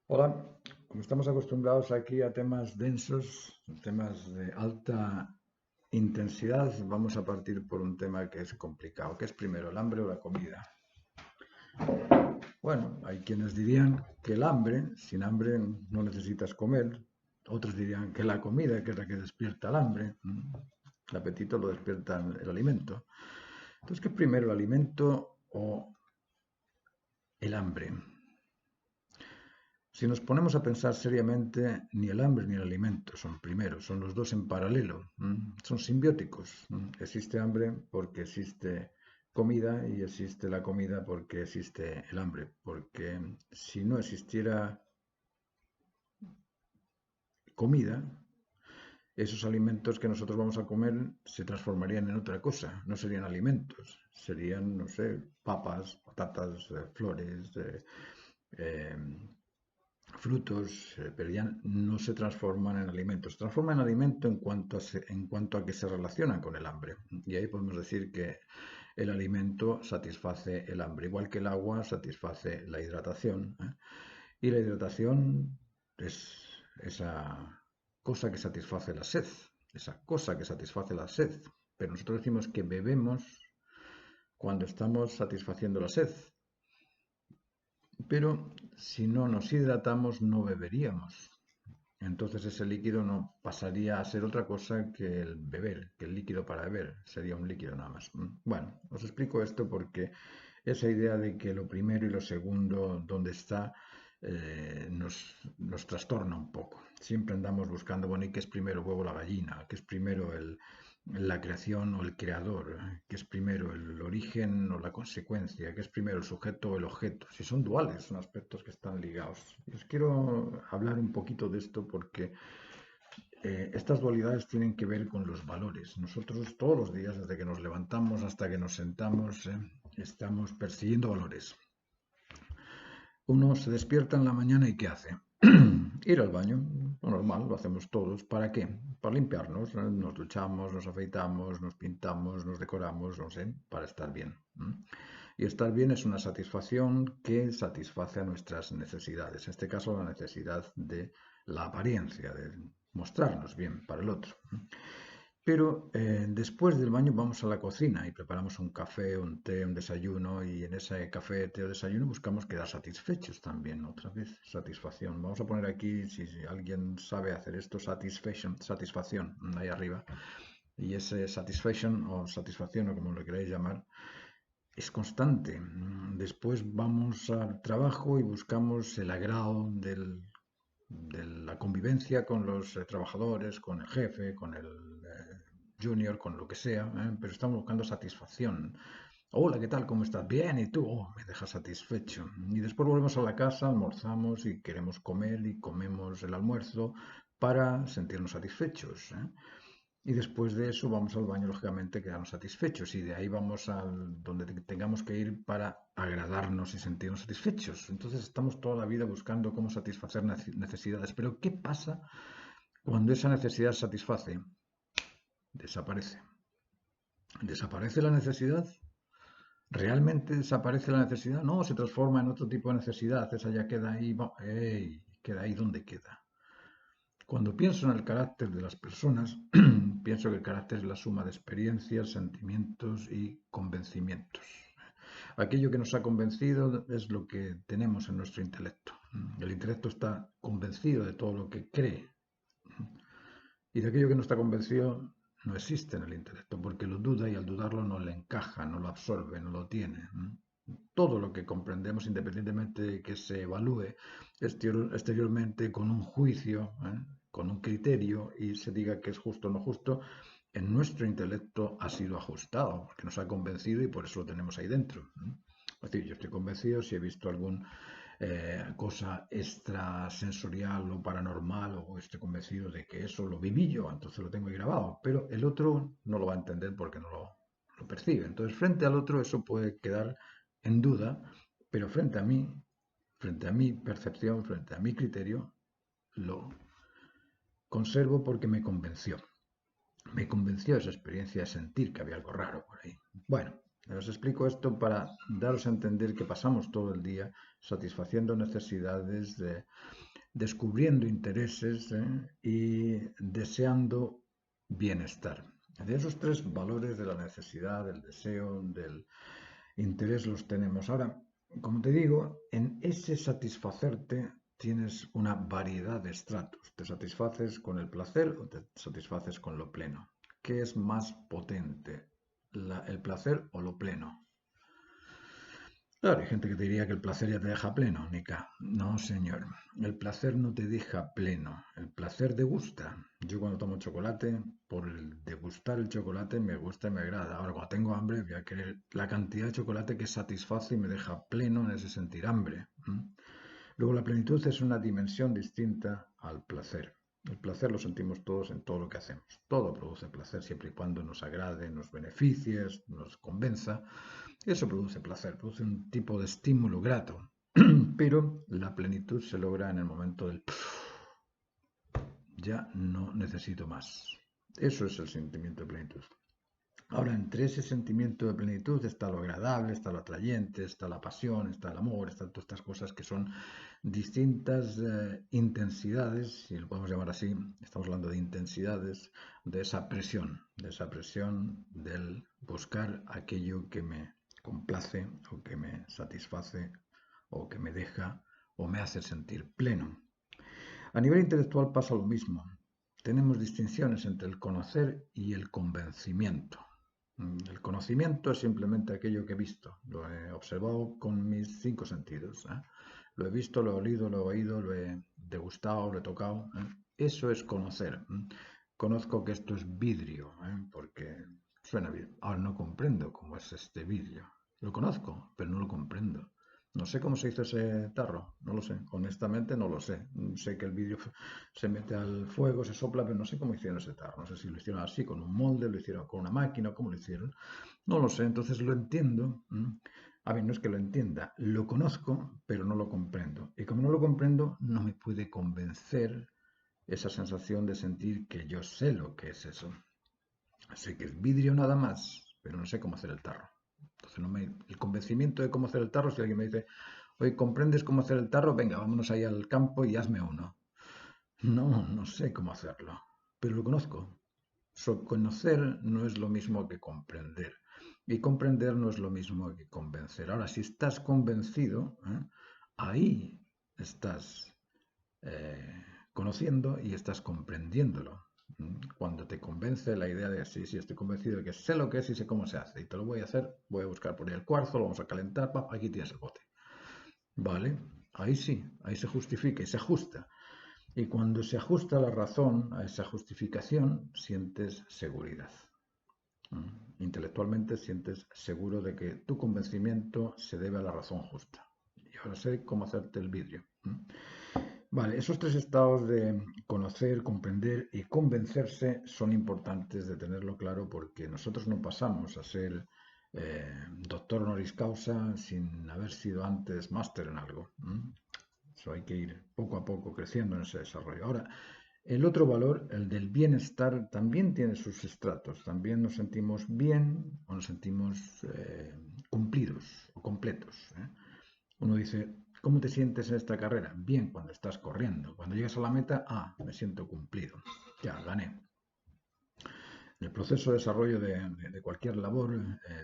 Hola, como estamos acostumbrados aquí a temas densos, temas de alta intensidad, vamos a partir por un tema que es complicado. ¿Qué es primero, el hambre o la comida? Bueno, hay quienes dirían que el hambre, sin hambre no necesitas comer. Otros dirían que la comida, que es la que despierta el hambre. El apetito lo despierta el alimento. Entonces, ¿qué es primero, el alimento o el hambre? Si nos ponemos a pensar seriamente, ni el hambre ni el alimento son primeros, son los dos en paralelo, son simbióticos. Existe hambre porque existe comida y existe la comida porque existe el hambre, porque si no existiera comida, esos alimentos que nosotros vamos a comer se transformarían en otra cosa, no serían alimentos, serían, no sé, papas, patatas, flores, eh, frutos, pero ya no se transforman en alimentos. Se transforman en alimento en cuanto a que se relacionan con el hambre. Y ahí podemos decir que el alimento satisface el hambre, igual que el agua satisface la hidratación. Y la hidratación es esa cosa que satisface la sed, esa cosa que satisface la sed. Pero nosotros decimos que bebemos cuando estamos satisfaciendo la sed. Pero si no nos hidratamos, no beberíamos. Entonces ese líquido no pasaría a ser otra cosa que el beber, que el líquido para beber. Sería un líquido nada más. Bueno, os explico esto porque esa idea de que lo primero y lo segundo, ¿dónde está? Nos trastorna un poco. Siempre andamos buscando, bueno, ¿y qué es primero el huevo o la gallina? ¿Qué es primero la creación o el creador? ¿Qué es primero el origen o la consecuencia? ¿Qué es primero el sujeto o el objeto? Si son duales, son aspectos que están ligados. Y os quiero hablar un poquito de esto porque estas dualidades tienen que ver con los valores. Nosotros todos los días, desde que nos levantamos hasta que nos sentamos, estamos persiguiendo valores. Uno se despierta en la mañana y ¿qué hace? Ir al baño, lo normal, lo hacemos todos. ¿Para qué? Para limpiarnos. Nos duchamos, nos afeitamos, nos pintamos, nos decoramos, no sé, para estar bien. Y estar bien es una satisfacción que satisface a nuestras necesidades. En este caso, la necesidad de la apariencia, de mostrarnos bien para el otro. Pero después del baño vamos a la cocina y preparamos un café, un té, un desayuno y en ese café, té o desayuno buscamos quedar satisfechos también, otra vez, satisfacción. Vamos a poner aquí, si alguien sabe hacer esto, satisfacción, ahí arriba. Y ese satisfaction o satisfacción o como lo queráis llamar, es constante. Después vamos al trabajo y buscamos el agrado de la convivencia con los trabajadores, con el jefe, con el junior, con lo que sea, pero estamos buscando satisfacción. Hola, ¿qué tal? ¿Cómo estás? Bien, ¿y tú? Oh, me deja satisfecho. Y después volvemos a la casa, almorzamos y queremos comer y comemos el almuerzo para sentirnos satisfechos. Y después de eso vamos al baño, lógicamente, quedarnos satisfechos. Y de ahí vamos al donde tengamos que ir para agradarnos y sentirnos satisfechos. Entonces estamos toda la vida buscando cómo satisfacer necesidades. Pero ¿qué pasa cuando esa necesidad se satisface? Desaparece. ¿Desaparece la necesidad? ¿Realmente desaparece la necesidad? No, se transforma en otro tipo de necesidad. Esa ya queda ahí. ¡Ey! Queda ahí donde queda. Cuando pienso en el carácter de las personas, pienso que el carácter es la suma de experiencias, sentimientos y convencimientos. Aquello que nos ha convencido es lo que tenemos en nuestro intelecto. El intelecto está convencido de todo lo que cree. Y de aquello que no está convencido no existe en el intelecto, porque lo duda y al dudarlo no le encaja, no lo absorbe, no lo tiene. Todo lo que comprendemos, independientemente de que se evalúe exteriormente con un juicio, con un criterio y se diga que es justo o no justo, en nuestro intelecto ha sido ajustado, porque nos ha convencido y por eso lo tenemos ahí dentro. Es decir, yo estoy convencido si he visto algún cosa extrasensorial o paranormal o estoy convencido de que eso lo viví yo, entonces lo tengo ahí grabado, pero el otro no lo va a entender porque no lo percibe. Entonces, frente al otro eso puede quedar en duda, pero frente a mi percepción, frente a mi criterio, lo conservo porque me convenció. Me convenció esa experiencia de sentir que había algo raro por ahí. Bueno, Os explico esto para daros a entender que pasamos todo el día satisfaciendo necesidades, descubriendo intereses y deseando bienestar. De esos tres valores de la necesidad, del deseo, del interés los tenemos. Ahora, como te digo, en ese satisfacerte tienes una variedad de estratos. Te satisfaces con el placer o te satisfaces con lo pleno. ¿Qué es más potente? ¿El placer o lo pleno? Claro, hay gente que te diría que el placer ya te deja pleno, Nica. No, señor. El placer no te deja pleno. El placer degusta. Yo cuando tomo chocolate, por el degustar el chocolate me gusta y me agrada. Ahora, cuando tengo hambre, voy a querer la cantidad de chocolate que satisface y me deja pleno en ese sentir hambre. Luego, la plenitud es una dimensión distinta al placer. El placer lo sentimos todos en todo lo que hacemos. Todo produce placer siempre y cuando nos agrade, nos beneficie, nos convenza. Eso produce placer, produce un tipo de estímulo grato. Pero la plenitud se logra en el momento del ya no necesito más. Eso es el sentimiento de plenitud. Ahora, entre ese sentimiento de plenitud está lo agradable, está lo atrayente, está la pasión, está el amor, están todas estas cosas que son distintas intensidades, si lo podemos llamar así, estamos hablando de intensidades, de esa presión del buscar aquello que me complace o que me satisface o que me deja o me hace sentir pleno. A nivel intelectual pasa lo mismo. Tenemos distinciones entre el conocer y el convencimiento. El conocimiento es simplemente aquello que he visto, lo he observado con mis cinco sentidos. Lo he visto, lo he olido, lo he oído, lo he degustado, lo he tocado. Eso es conocer. Conozco que esto es vidrio, porque suena bien. Ahora no comprendo cómo es este vidrio. Lo conozco, pero no lo comprendo. No sé cómo se hizo ese tarro, no lo sé. Honestamente no lo sé. Sé que el vidrio se mete al fuego, se sopla, pero no sé cómo hicieron ese tarro. No sé si lo hicieron así, con un molde, lo hicieron con una máquina, cómo lo hicieron. No lo sé, entonces lo entiendo. A ver, no es que lo entienda, lo conozco, pero no lo comprendo. Y como no lo comprendo, no me puede convencer esa sensación de sentir que yo sé lo que es eso. Sé que es vidrio nada más, pero no sé cómo hacer el tarro. Entonces, el convencimiento de cómo hacer el tarro, si alguien me dice, oye, ¿comprendes cómo hacer el tarro? Venga, vámonos ahí al campo y hazme uno. No, no sé cómo hacerlo, pero lo conozco. Conocer no es lo mismo que comprender. Y comprender no es lo mismo que convencer. Ahora, si estás convencido, ahí estás conociendo y estás comprendiéndolo. Cuando te convence la idea de sí, estoy convencido de que sé lo que es y sé cómo se hace y te lo voy a hacer, voy a buscar por ahí el cuarzo, lo vamos a calentar, aquí tienes el bote. Vale, ahí sí, ahí se justifica y se ajusta. Y cuando se ajusta la razón a esa justificación, sientes seguridad. Intelectualmente sientes seguro de que tu convencimiento se debe a la razón justa. Y ahora sé cómo hacerte el vidrio. Vale, esos tres estados de conocer, comprender y convencerse son importantes de tenerlo claro porque nosotros no pasamos a ser doctor honoris causa sin haber sido antes máster en algo. Eso hay que ir poco a poco creciendo en ese desarrollo. Ahora, el otro valor, el del bienestar, también tiene sus estratos. También nos sentimos bien o nos sentimos cumplidos o completos. Uno dice, ¿cómo te sientes en esta carrera? Bien cuando estás corriendo. Cuando llegas a la meta, me siento cumplido. Ya, gané. En el proceso de desarrollo de cualquier labor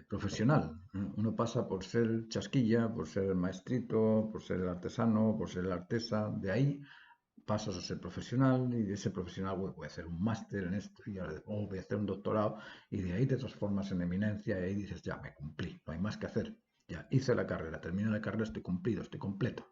profesional, uno pasa por ser chasquilla, por ser el maestrito, por ser el artesano, por ser el artesa. De ahí pasas a ser profesional y de ese profesional voy a hacer un máster en esto y ahora voy a hacer un doctorado y de ahí te transformas en eminencia y ahí dices, ya me cumplí, no hay más que hacer. Ya hice la carrera, terminé la carrera, estoy cumplido, estoy completo.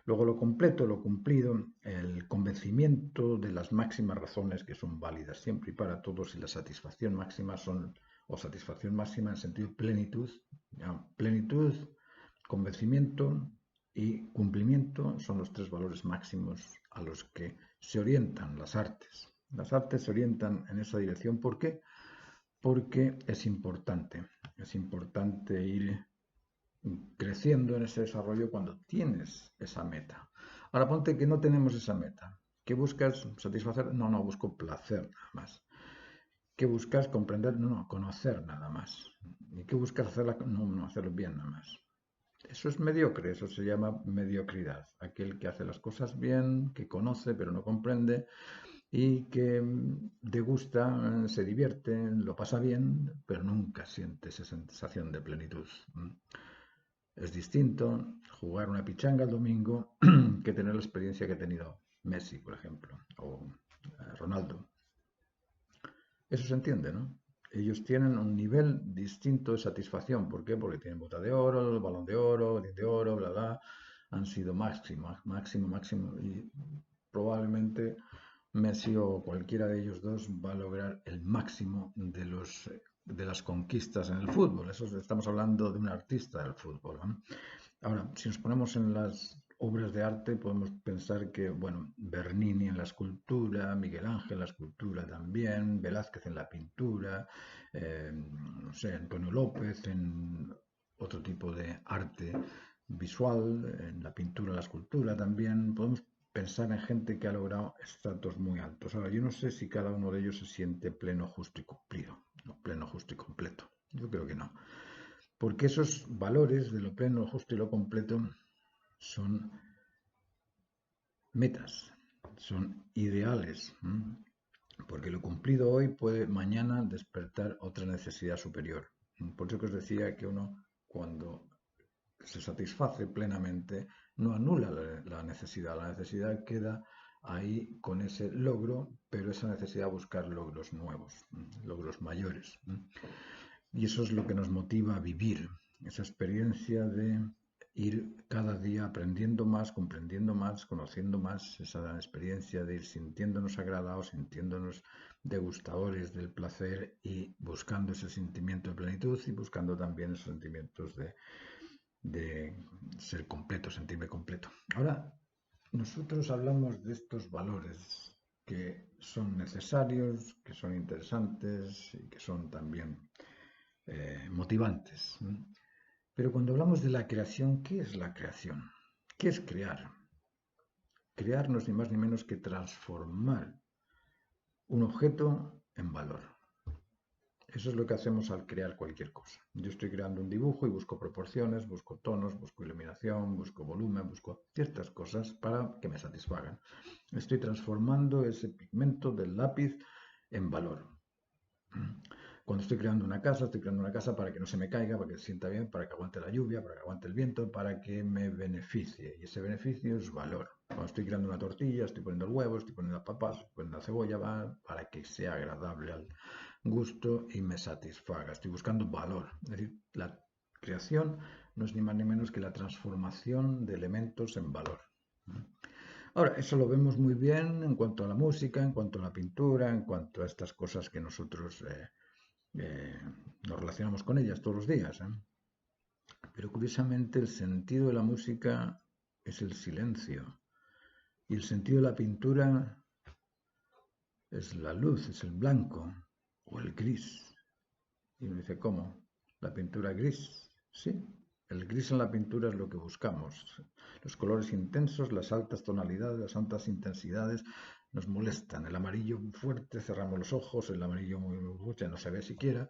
Luego lo completo, lo cumplido, el convencimiento de las máximas razones que son válidas siempre y para todos y la satisfacción máxima son, o satisfacción máxima en sentido plenitud, ¿ya? Plenitud, convencimiento y cumplimiento son los tres valores máximos a los que se orientan las artes. Las artes se orientan en esa dirección. ¿Por qué? Porque es importante ir creciendo en ese desarrollo cuando tienes esa meta. Ahora ponte que no tenemos esa meta. ¿Qué buscas satisfacer? No, busco placer nada más. ¿Qué buscas? Comprender, no, conocer nada más. ¿Y qué buscas? No, hacerlo bien nada más. Eso es mediocre, eso se llama mediocridad. Aquel que hace las cosas bien, que conoce pero no comprende y que degusta, se divierte, lo pasa bien, pero nunca siente esa sensación de plenitud. Es distinto jugar una pichanga el domingo que tener la experiencia que ha tenido Messi, por ejemplo, o Ronaldo. Eso se entiende, ¿no? Ellos tienen un nivel distinto de satisfacción. ¿Por qué? Porque tienen bota de oro, el balón de oro, el de oro, bla, bla. Han sido máximo, máximo, máximo. Y probablemente Messi o cualquiera de ellos dos va a lograr el máximo de las conquistas en el fútbol. Eso estamos hablando de un artista del fútbol, ¿no? Ahora, si nos ponemos en las obras de arte, podemos pensar que, bueno, Bernini en la escultura, Miguel Ángel en la escultura también, Velázquez en la pintura, no sé, Antonio López en otro tipo de arte visual, en la pintura, en la escultura también. Podemos pensar en gente que ha logrado estratos muy altos. Ahora, yo no sé si cada uno de ellos se siente pleno, justo y cumplido, no, pleno, justo y completo. Yo creo que no. Porque esos valores de lo pleno, lo justo y lo completo son metas, son ideales. Porque lo cumplido hoy puede mañana despertar otra necesidad superior. Por eso que os decía que uno, cuando se satisface plenamente, no anula la necesidad. La necesidad queda ahí con ese logro, pero esa necesidad de buscar logros nuevos, logros mayores. Y eso es lo que nos motiva a vivir, esa experiencia de ir cada día aprendiendo más, comprendiendo más, conociendo más, esa experiencia de ir sintiéndonos agradados, sintiéndonos degustadores del placer y buscando ese sentimiento de plenitud y buscando también esos sentimientos de ser completo, sentirme completo. Ahora, nosotros hablamos de estos valores que son necesarios, que son interesantes y que son también motivantes. Pero cuando hablamos de la creación, ¿qué es la creación? ¿Qué es crear? Crear no es ni más ni menos que transformar un objeto en valor. Eso es lo que hacemos al crear cualquier cosa. Yo estoy creando un dibujo y busco proporciones, busco tonos, busco iluminación, busco volumen, busco ciertas cosas para que me satisfagan. Estoy transformando ese pigmento del lápiz en valor. Cuando estoy creando una casa para que no se me caiga, para que se sienta bien, para que aguante la lluvia, para que aguante el viento, para que me beneficie. Y ese beneficio es valor. Cuando estoy creando una tortilla, estoy poniendo el huevo, estoy poniendo las papas, estoy poniendo la cebolla, para que sea agradable al gusto y me satisfaga. Estoy buscando valor. Es decir, la creación no es ni más ni menos que la transformación de elementos en valor. Ahora, eso lo vemos muy bien en cuanto a la música, en cuanto a la pintura, en cuanto a estas cosas que nosotros nos relacionamos con ellas todos los días. Pero curiosamente el sentido de la música es el silencio y el sentido de la pintura es la luz, es el blanco o el gris. Y uno dice, ¿cómo? ¿La pintura gris? Sí, el gris en la pintura es lo que buscamos. Los colores intensos, las altas tonalidades, las altas intensidades nos molestan. El amarillo fuerte, cerramos los ojos, el amarillo muy ya no se ve siquiera.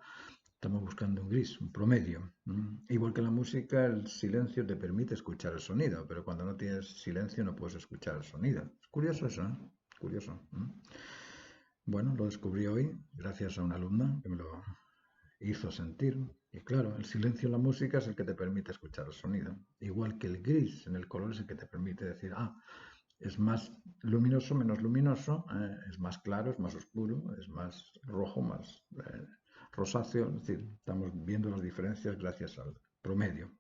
Estamos buscando un gris, un promedio. Igual que en la música, el silencio te permite escuchar el sonido, pero cuando no tienes silencio no puedes escuchar el sonido. Es curioso eso, ¿eh? Curioso. Bueno, lo descubrí hoy gracias a una alumna que me lo hizo sentir. Y claro, el silencio en la música es el que te permite escuchar el sonido. Igual que el gris en el color es el que te permite decir, es más luminoso, menos luminoso, es más claro, es más oscuro, es más rojo, más rosáceo. Es decir, estamos viendo las diferencias gracias al promedio.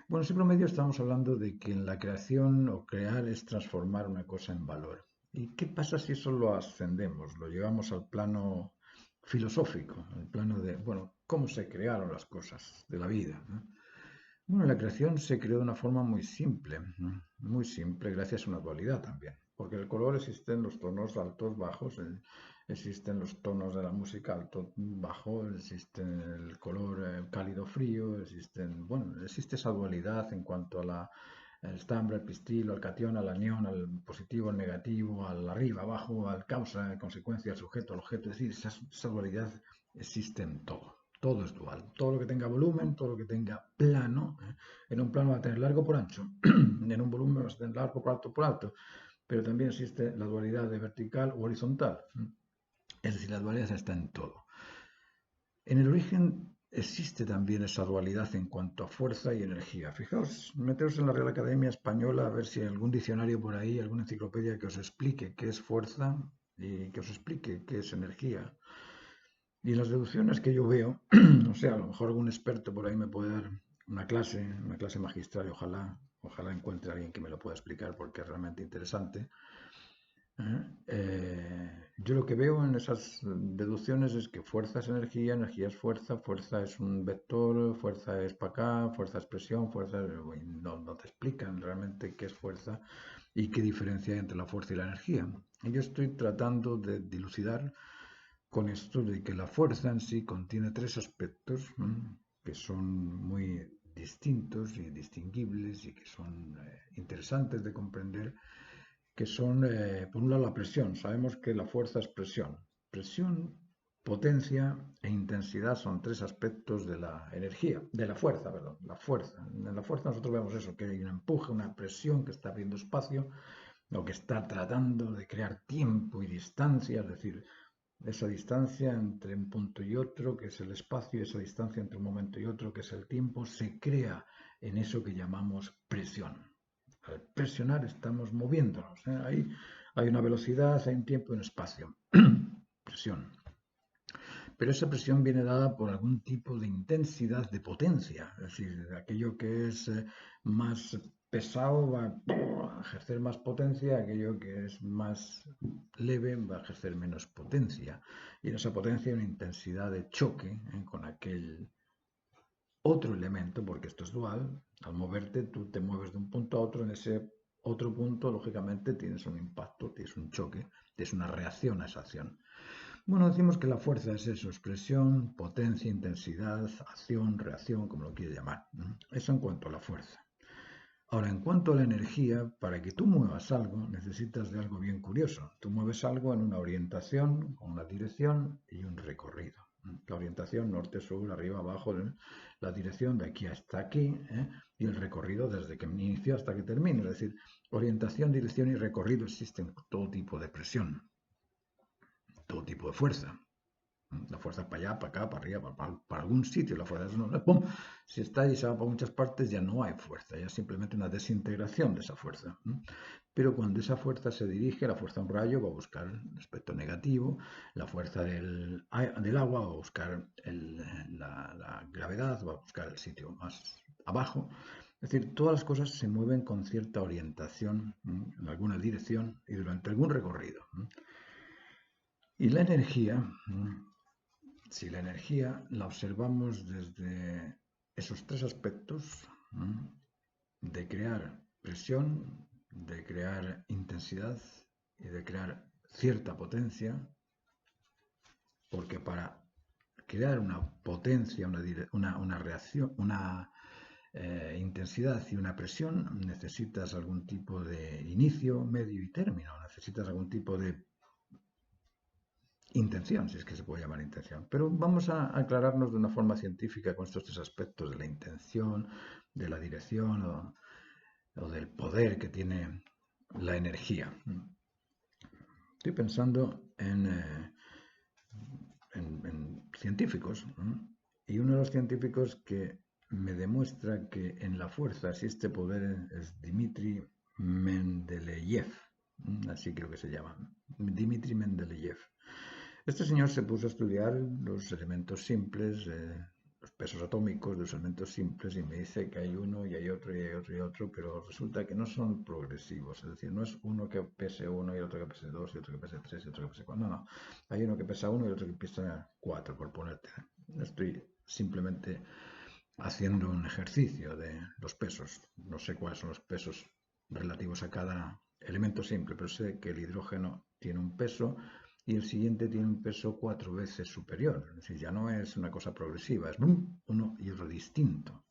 Bueno, ese promedio estamos hablando de que en la creación o crear es transformar una cosa en valor. ¿Y qué pasa si eso lo ascendemos, lo llevamos al plano filosófico, al plano de, bueno, cómo se crearon las cosas de la vida? Bueno, la creación se creó de una forma muy simple, gracias a una dualidad también, porque el color existen los tonos altos, bajos, existen los tonos de la música alto, bajo, existe el color cálido, frío, existe esa dualidad en cuanto a el estambre, el pistil, al catión, al anión, al positivo, al negativo, al arriba, abajo, al causa, consecuencia, al sujeto, al objeto. Es decir, esa dualidad existe en todo. Todo es dual. Todo lo que tenga volumen, todo lo que tenga plano, en un plano va a tener largo por ancho, en un volumen va a tener largo por alto, pero también existe la dualidad de vertical u horizontal. Es decir, la dualidad está en todo. En el origen existe también esa dualidad en cuanto a fuerza y energía. Fijaos, meteos en la Real Academia Española a ver si hay algún diccionario por ahí, alguna enciclopedia que os explique qué es fuerza y que os explique qué es energía. Y las deducciones que yo veo, o sea, a lo mejor algún experto por ahí me puede dar una clase magistral y ojalá encuentre a alguien que me lo pueda explicar porque es realmente interesante. Yo lo que veo en esas deducciones es que fuerza es energía, energía es fuerza, fuerza es un vector, fuerza es para acá, fuerza es presión, no te explican realmente qué es fuerza y qué diferencia hay entre la fuerza y la energía. Y yo estoy tratando de dilucidar con esto de que la fuerza en sí contiene tres aspectos que son muy distintos y distinguibles y que son interesantes de comprender, que son, por un lado, la presión. Sabemos que la fuerza es presión. Presión, potencia e intensidad son tres aspectos de la energía, de la fuerza, perdón, la fuerza. En la fuerza nosotros vemos eso, que hay un empuje, una presión que está abriendo espacio, o que está tratando de crear tiempo y distancia, es decir, esa distancia entre un punto y otro, que es el espacio, y esa distancia entre un momento y otro, que es el tiempo, se crea en eso que llamamos presión. Al presionar estamos moviéndonos. Hay una velocidad, hay un tiempo y un espacio. Presión. Pero esa presión viene dada por algún tipo de intensidad de potencia. Es decir, aquello que es más pesado va a ejercer más potencia, aquello que es más leve va a ejercer menos potencia. Y en esa potencia hay una intensidad de choque con aquel otro elemento, porque esto es dual. Al moverte, tú te mueves de un punto a otro. En ese otro punto, lógicamente, tienes un impacto, tienes un choque, tienes una reacción a esa acción. Bueno, decimos que la fuerza es eso, expresión, potencia, intensidad, acción, reacción, como lo quieras llamar. Eso en cuanto a la fuerza. Ahora, en cuanto a la energía, para que tú muevas algo, necesitas de algo bien curioso. Tú mueves algo en una orientación, con una dirección y un recorrido. La orientación norte-sur, arriba, abajo, la dirección de aquí hasta aquí, y el recorrido desde que inicio hasta que termine. Es decir, orientación, dirección y recorrido existen todo tipo de presión, todo tipo de fuerza. La fuerza es para allá, para acá, para arriba, para algún sitio. La fuerza es ¡pum! Si está y se va para muchas partes, ya no hay fuerza, ya es simplemente una desintegración de esa fuerza. Pero cuando esa fuerza se dirige, la fuerza de un rayo va a buscar el aspecto negativo, la fuerza del agua va a buscar la gravedad, va a buscar el sitio más abajo. Es decir, todas las cosas se mueven con cierta orientación, en alguna dirección y durante algún recorrido. Y la energía, si la energía la observamos desde esos tres aspectos, de crear presión, de crear intensidad y de crear cierta potencia, porque para crear una potencia, una reacción, una intensidad y una presión, necesitas algún tipo de inicio, medio y término, necesitas algún tipo de intención, si es que se puede llamar intención. Pero vamos a aclararnos de una forma científica con estos tres aspectos de la intención, de la dirección o del poder que tiene la energía. Estoy pensando en científicos, y uno de los científicos que me demuestra que en la fuerza existe poder es Dmitri Mendeleev, así creo que se llama, Dmitri Mendeleev. Este señor se puso a estudiar los elementos simples, los pesos atómicos de los elementos simples, y me dice que hay uno y hay otro y hay otro y otro, pero resulta que no son progresivos. Es decir, no es uno que pese uno y otro que pese dos y otro que pese tres y otro que pese cuatro. No. Hay uno que pesa uno y otro que pesa cuatro, por ponerte. Estoy simplemente haciendo un ejercicio de los pesos. No sé cuáles son los pesos relativos a cada elemento simple, pero sé que el hidrógeno tiene un peso y el siguiente tiene un peso 4 veces superior. Es decir, ya no es una cosa progresiva, es uno y otro distinto.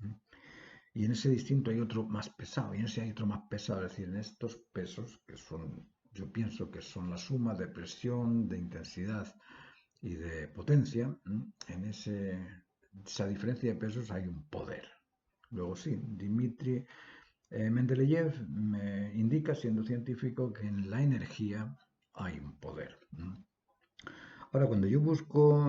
y en ese distinto hay otro más pesado, y en ese hay otro más pesado. Es decir, en estos pesos, que son, yo pienso que son la suma de presión, de intensidad y de potencia, en esa diferencia de pesos hay un poder. Luego sí, Dmitri Mendeleev me indica, siendo científico, que en la energía hay un poder. Ahora, cuando yo busco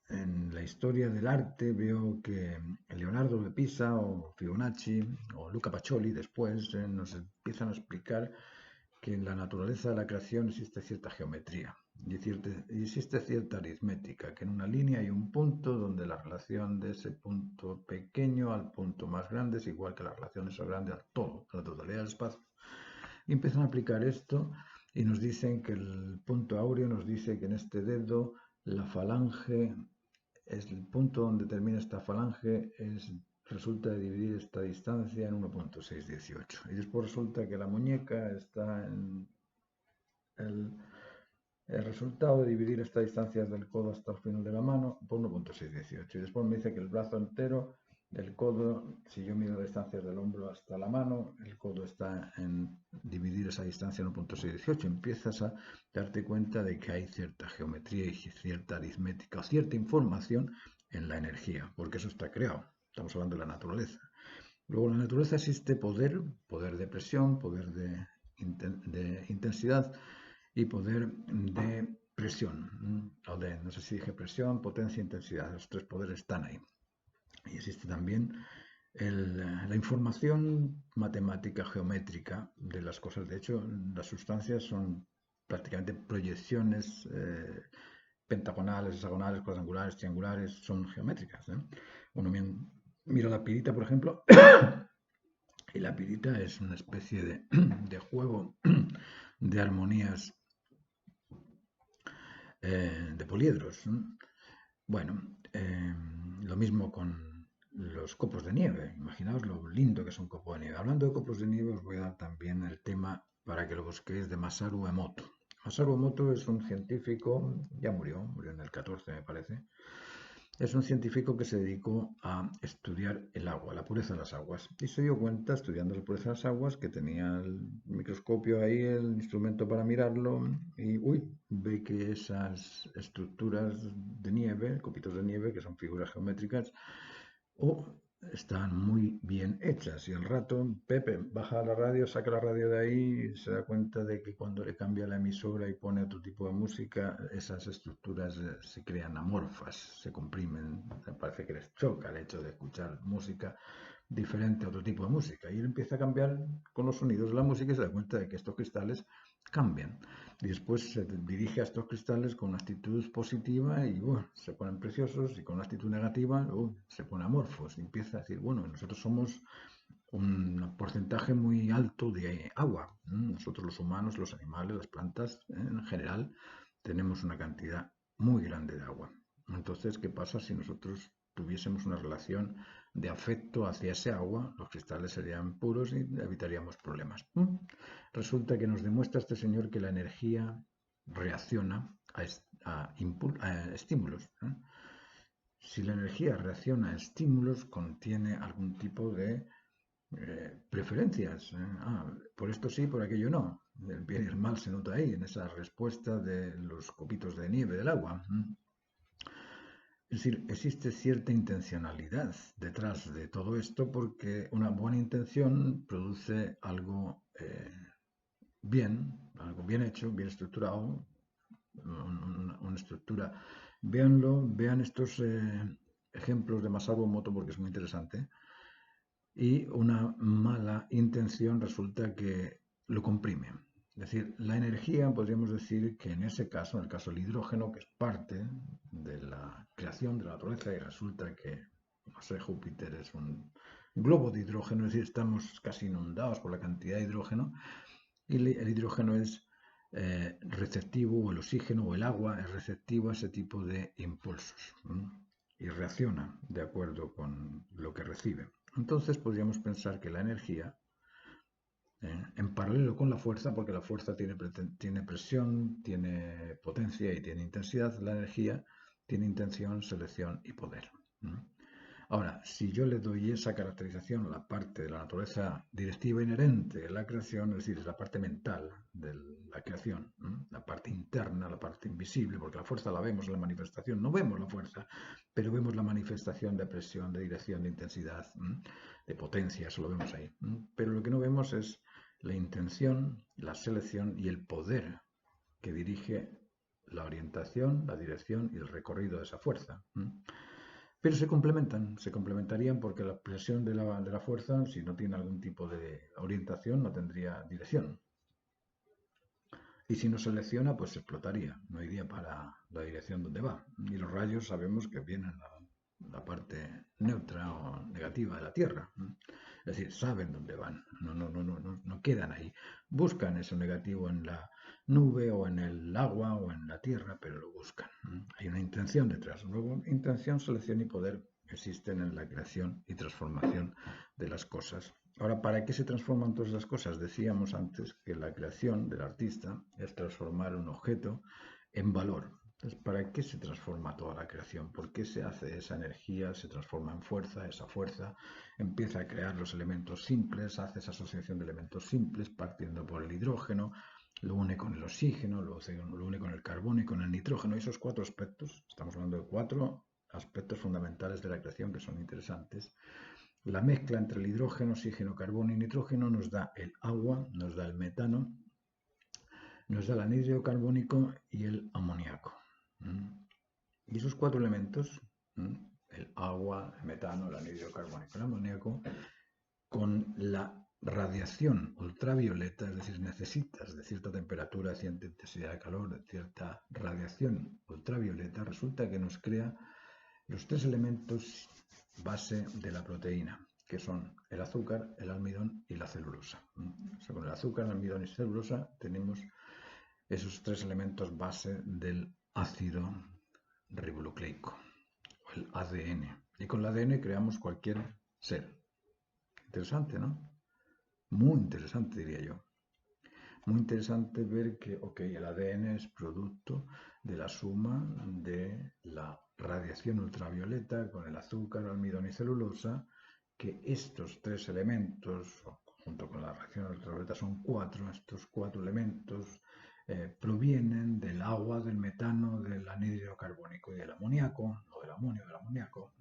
en la historia del arte, veo que Leonardo de Pisa o Fibonacci o Luca Pacioli después nos empiezan a explicar que en la naturaleza de la creación existe cierta geometría y existe cierta aritmética, que en una línea hay un punto donde la relación de ese punto pequeño al punto más grande es igual que la relación de ese grande al todo, a la totalidad del espacio. Y empiezan a aplicar esto y nos dicen que el punto áureo nos dice que en este dedo la falange, es el punto donde termina esta falange, resulta de dividir esta distancia en 1.618. Y después resulta que la muñeca está en el resultado de dividir esta distancia desde el codo hasta el final de la mano por 1.618. Y después me dice que el brazo entero, el codo, si yo mido la distancia del hombro hasta la mano, el codo está en dividir esa distancia en 1.618. Empiezas a darte cuenta de que hay cierta geometría y cierta aritmética o cierta información en la energía, porque eso está creado. Estamos hablando de la naturaleza. Luego, en la naturaleza existe poder, poder de presión, poder de intensidad y poder de presión, o de, no sé si dije presión, potencia e intensidad. Los tres poderes están ahí. Y existe también la información matemática, geométrica de las cosas. De hecho, las sustancias son prácticamente proyecciones pentagonales, hexagonales, cuadrangulares, triangulares, son geométricas. Uno mira la pirita, por ejemplo, y la pirita es una especie de juego de armonías de poliedros. Bueno, lo mismo con los copos de nieve. Imaginaos lo lindo que es un copo de nieve. Hablando de copos de nieve, os voy a dar también el tema para que lo busquéis de Masaru Emoto. Masaru Emoto es un científico, ya murió en el 14 me parece. Es un científico que se dedicó a estudiar el agua, la pureza de las aguas. Y se dio cuenta, estudiando la pureza de las aguas, que tenía el microscopio ahí, el instrumento para mirarlo, y ve que esas estructuras de nieve, copitos de nieve, que son figuras geométricas, están muy bien hechas. Y al rato, Pepe baja la radio, saca la radio de ahí y se da cuenta de que cuando le cambia la emisora y pone otro tipo de música, esas estructuras se crean amorfas, se comprimen. Me parece que les choca el hecho de escuchar música diferente a otro tipo de música. Y él empieza a cambiar con los sonidos de la música y se da cuenta de que estos cristales cambian. Y después se dirige a estos cristales con una actitud positiva y se ponen preciosos, y con una actitud negativa se ponen amorfos. Y empieza a decir, bueno, nosotros somos un porcentaje muy alto de agua. Nosotros los humanos, los animales, las plantas, en general, tenemos una cantidad muy grande de agua. Entonces, ¿qué pasa si nosotros tuviésemos una relación de afecto hacia ese agua? Los cristales serían puros y evitaríamos problemas. Resulta que nos demuestra este señor que la energía reacciona a estímulos. Si la energía reacciona a estímulos, contiene algún tipo de preferencias. Por esto sí, por aquello no. El bien y el mal se nota ahí, en esa respuesta de los copitos de nieve del agua. Es decir, existe cierta intencionalidad detrás de todo esto, porque una buena intención produce algo algo bien hecho, bien estructurado, una estructura. Vean estos ejemplos de Masaru Emoto porque es muy interesante. Y una mala intención resulta que lo comprime. Es decir, la energía, podríamos decir que en ese caso, en el caso del hidrógeno, que es parte de la creación de la naturaleza, y resulta que, no sé, Júpiter es un globo de hidrógeno, es decir, estamos casi inundados por la cantidad de hidrógeno, y el hidrógeno es receptivo, o el oxígeno o el agua es receptivo a ese tipo de impulsos y reacciona de acuerdo con lo que recibe. Entonces podríamos pensar que la energía, en paralelo con la fuerza, porque la fuerza tiene presión, tiene potencia y tiene intensidad, la energía tiene intención, selección y poder. Ahora, si yo le doy esa caracterización a la parte de la naturaleza directiva inherente de la creación, es decir, es la parte mental de la creación, la parte interna, la parte invisible, porque la fuerza la vemos en la manifestación, no vemos la fuerza, pero vemos la manifestación de presión, de dirección, de intensidad, de potencia, eso lo vemos ahí. Pero lo que no vemos es la intención, la selección y el poder que dirige la orientación, la dirección y el recorrido de esa fuerza. Pero se complementarían porque la presión de la fuerza, si no tiene algún tipo de orientación, no tendría dirección. Y si no selecciona, pues explotaría, no iría para la dirección donde va. Y los rayos sabemos que vienen a la parte neutra o negativa de la Tierra. Es decir, saben dónde van, no quedan ahí. Buscan eso negativo en la nube o en el agua o en la Tierra, pero lo buscan. Hay una intención detrás. Luego, intención, selección y poder existen en la creación y transformación de las cosas. Ahora, ¿para qué se transforman todas las cosas? Decíamos antes que la creación del artista es transformar un objeto en valor. Entonces, ¿para qué se transforma toda la creación? ¿Por qué se hace esa energía? Se transforma en fuerza, esa fuerza empieza a crear los elementos simples, hace esa asociación de elementos simples partiendo por el hidrógeno, lo une con el oxígeno, lo une con el carbono y con el nitrógeno. Esos cuatro aspectos, estamos hablando de cuatro aspectos fundamentales de la creación que son interesantes. La mezcla entre el hidrógeno, oxígeno, carbono y nitrógeno nos da el agua, nos da el metano, nos da el anhídrido carbónico y el amoníaco. Y esos cuatro elementos, el agua, el metano, el anhídrido carbónico y el amoníaco, con la radiación ultravioleta, es decir, necesitas de cierta temperatura, de cierta intensidad de calor, de cierta radiación ultravioleta, resulta que nos crea los tres elementos base de la proteína, que son el azúcar, el almidón y la celulosa. O sea, con el azúcar, el almidón y celulosa tenemos esos tres elementos base del ácido ribonucleico, el ADN. Y con el ADN creamos cualquier ser. Interesante, ¿no? Muy interesante, diría yo. Muy interesante ver que, el ADN es producto de la suma de la radiación ultravioleta con el azúcar, almidón y celulosa, que estos tres elementos, junto con la radiación ultravioleta son cuatro, estos cuatro elementos provienen del agua, del metano, del anhídrido carbónico y del amoníaco, o del amonio, del amoníaco,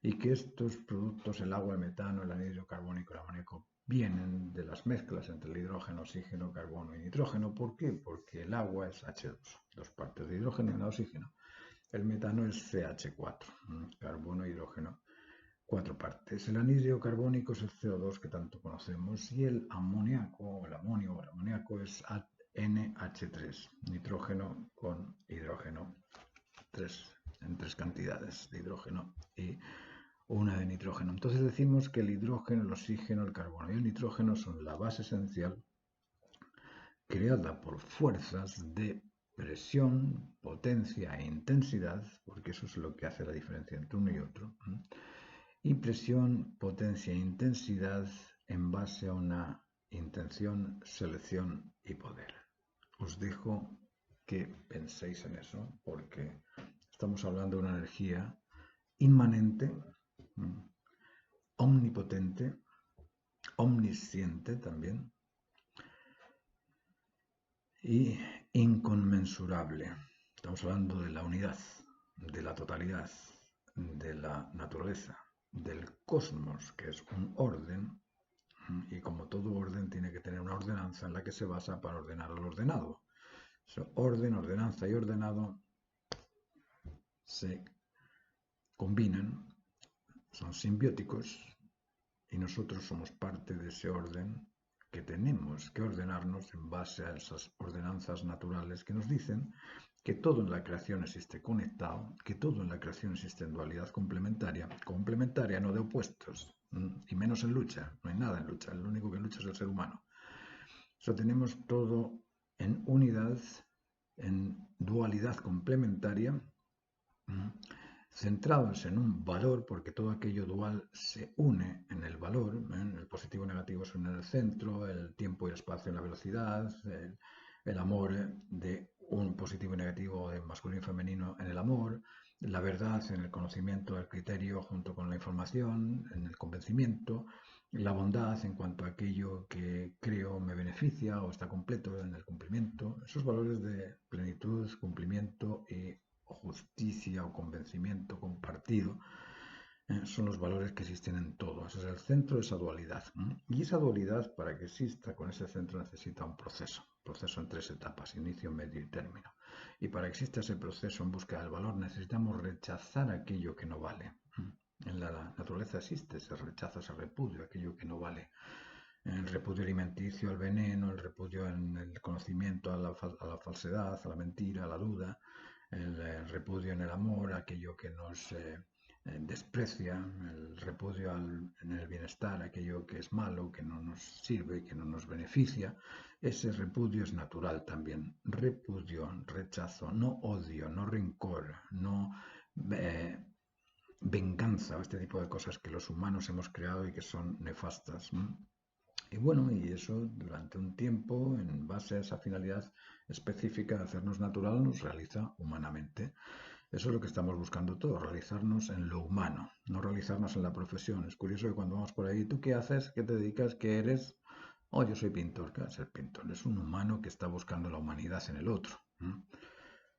y que estos productos, el agua, el metano, el anhídrido carbónico y el amoníaco, vienen de las mezclas entre el hidrógeno, oxígeno, carbono y nitrógeno. ¿Por qué? Porque el agua es H2, dos partes de hidrógeno y una de oxígeno. El metano es CH4, carbono e hidrógeno, cuatro partes. El anhídrido carbónico es el CO2 que tanto conocemos y el amoníaco, o el amonio o el amoníaco es NH3, nitrógeno con hidrógeno, en tres cantidades de hidrógeno y una de nitrógeno. Entonces decimos que el hidrógeno, el oxígeno, el carbono y el nitrógeno son la base esencial creada por fuerzas de presión, potencia e intensidad, porque eso es lo que hace la diferencia entre uno y otro, y presión, potencia e intensidad en base a una intención, selección y poder. Os dejo que penséis en eso, porque estamos hablando de una energía inmanente, omnipotente, omnisciente también, y inconmensurable. Estamos hablando de la unidad, de la totalidad, de la naturaleza, del cosmos, que es un orden, y como todo orden tiene que tener una ordenanza en la que se basa para ordenar al ordenado. Orden, ordenanza y ordenado se combinan, son simbióticos, y nosotros somos parte de ese orden que tenemos que ordenarnos en base a esas ordenanzas naturales que nos dicen que todo en la creación existe conectado, que todo en la creación existe en dualidad complementaria, complementaria no de opuestos, y menos en lucha, no hay nada en lucha, lo único que lucha es el ser humano. Eso tenemos todo en unidad, en dualidad complementaria, centrados en un valor, porque todo aquello dual se une en el valor, el positivo y negativo se unen en el centro, el tiempo y el espacio en la velocidad, el amor de un positivo y negativo, de masculino y femenino en el amor, la verdad en el conocimiento del criterio junto con la información, en el convencimiento, la bondad en cuanto a aquello que creo me beneficia o está completo en el cumplimiento, esos valores de plenitud, cumplimiento y justicia o convencimiento compartido son los valores que existen en todo. Ese es el centro de esa dualidad. Y esa dualidad, para que exista con ese centro, necesita un proceso en 3 etapas, inicio, medio y término. Y para que exista ese proceso en busca del valor, necesitamos rechazar aquello que no vale. En la naturaleza existe ese rechazo, ese repudio, aquello que no vale. El repudio alimenticio al veneno, el repudio en el conocimiento a la falsedad, a la mentira, a la duda, el repudio en el amor, aquello que nos desprecia, el repudio en el bienestar, aquello que es malo, que no nos sirve, que no nos beneficia. Ese repudio es natural también. Repudio, rechazo, no odio, no rencor, no venganza, este tipo de cosas que los humanos hemos creado y que son nefastas. Y bueno, y eso durante un tiempo, en base a esa finalidad específica de hacernos natural, nos realiza humanamente. Eso es lo que estamos buscando todos, realizarnos en lo humano, no realizarnos en la profesión. Es curioso que cuando vamos por ahí, ¿tú qué haces? ¿Qué te dedicas? ¿Qué eres? Oh, yo soy pintor. ¿Qué va a ser pintor? Es un humano que está buscando la humanidad en el otro.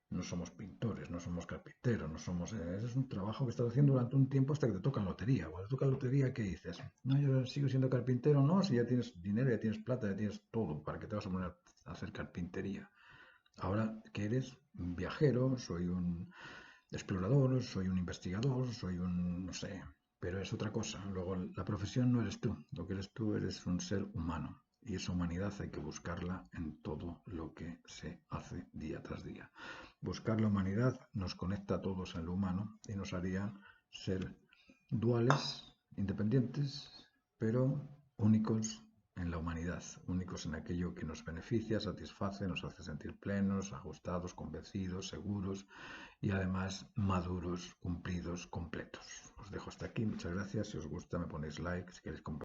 No somos pintores, no somos carpinteros, no somos... ese es un trabajo que estás haciendo durante un tiempo hasta que te toca lotería. Cuando te toca lotería, ¿qué dices? No, yo sigo siendo carpintero, no, si ya tienes dinero, ya tienes plata, ya tienes todo, ¿para qué te vas a poner a hacer carpintería? Ahora que eres un viajero, soy un explorador, soy un investigador, soy un... no sé, pero es otra cosa. Luego, la profesión no eres tú, lo que eres tú eres un ser humano. Y esa humanidad hay que buscarla en todo lo que se hace día tras día. Buscar la humanidad nos conecta a todos en lo humano y nos haría ser duales, independientes, pero únicos en la humanidad, únicos en aquello que nos beneficia, satisface, nos hace sentir plenos, ajustados, convencidos, seguros y además maduros, cumplidos, completos. Os dejo hasta aquí, muchas gracias, si os gusta me ponéis like, si queréis compartir.